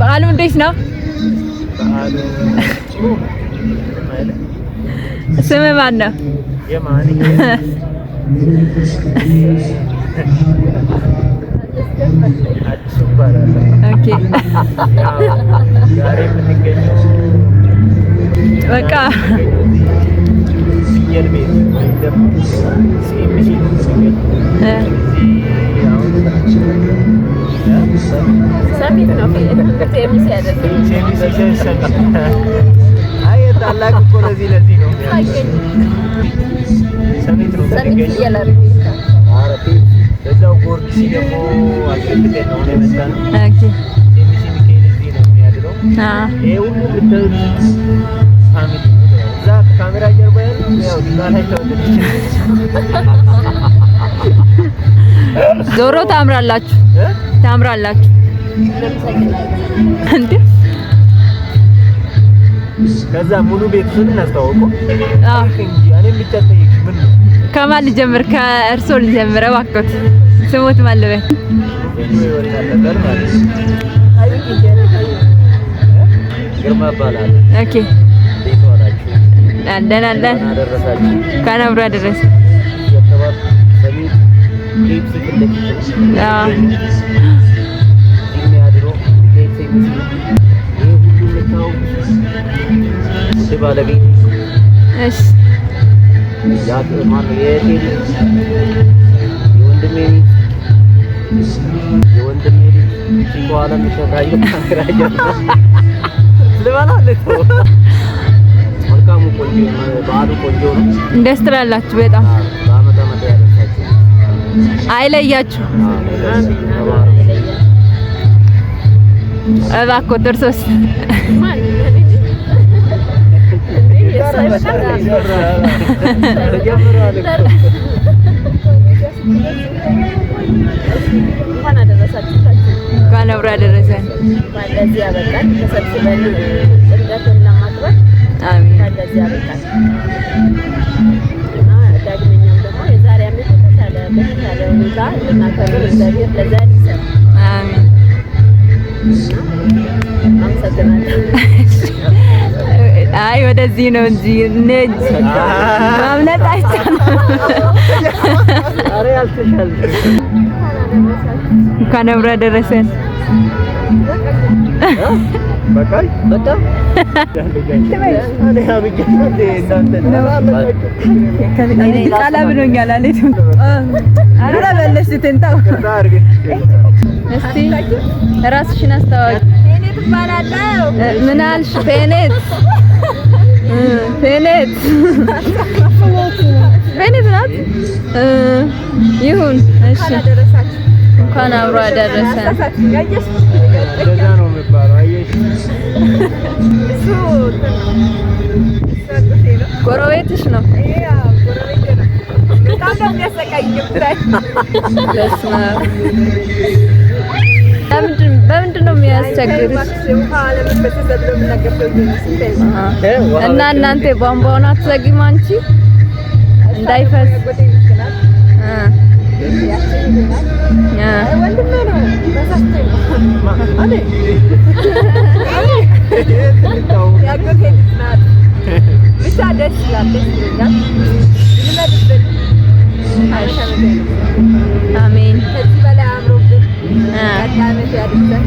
በዓሉ እንዴት ነው? ስም ማን ነው? የማን አዲስ ይባላል። ኦኬ ዛሬ የምንገኘው በቃ ፍየል ቤት ወይም ደግሞ ሲኤምሲ ነው የምንገኘው። ሰሚት ነው ሲኤምሲ አይደለም። አይ ታላቅ እኮ ለዚህ ነው ሰሚት ነው የምንገኘው። እዛው ጎርጊስ ደግሞ አስፈልገን ነው የመጣነው። ኦኬ ሲኤምሲ ሚካኤል እዚህ ነው የሚያድረው። ይሄ ሁሉ ብታዩት ፋሚሊ ነው። እዛ ካሜራ ጀርባ ያው ዲዛይን ዞሮ ታምራላችሁ እንዴ? ከዛ ሙሉ ቤቱን እናስተዋውቀው። እንጂ እኔም ብቻ ጠይቅሽ ምን ነው? ከማን ልጀምር? ከእርሶ ልጀምር እባክዎት። ስሙት ማን ልበል? ግርማ እባላለሁ። ኦኬ እንዴት ዋላችሁ? አለን አደረሳችሁ። ከነብሩ አደረሰ። የተባለ ሰሚት ኬፕሲ ፍለክ የሚያድሮ ኬፕሲ ይሄ ሁሉ ነው ባለቤት። እሺ ያት ማን የቴዲ የወንድሜ ሲቋላ ምሽራዩ ካራያ ለባላለት መልካሙ ቆንጆ በዓሉ ቆንጆ ነው። ደስ ትላላችሁ በጣም በአመት አመት ያደርሳችሁ አይለያችሁ። እባክዎት እርሶስ? እንኳን አብሮ አደረሰን። ለዚህ ያበቃል። ተሰብስበን ጥምቀትን ለማክበር አሜን። ለዚህ ያበቃል እና ዳግመኛም ደግሞ የዛሬ ዓመት በተሻለ ሁኔታ ልናከብር እግዚአብሔር ለዛ ይሰጥ። አሜን። አመሰግናለሁ። አይ ወደዚህ ነው እንጂ ነጅ ማምለጥ አይቻልም። አሬ አልተሻለ እንኳን አብሮ አደረሰን። በቃይ በጣም ቃላ ብሎኛል አለች። አረ በለሽ ትንታው እስቲ ራስሽን አስተዋወቂ። ፌኔት እባላለሁ። ምን አልሽ? ፌኔት ፌኔት ናት። ይሁን እሺ። እንኳን አብሮ አደረሰን። እንደዛ ነው የሚባለው። አየሽ ጎረቤትሽ ነው። በምንድን ነው የሚያስቸግርሽ? እና እናንተ ቧንቧውን አትዘጊም አንቺ እንዳይፈስ? ብቻ ደስ ይላል። አሜን። ከዚህ በላይ አምሮብን ቀጣይ ዓመት ያድርሰን።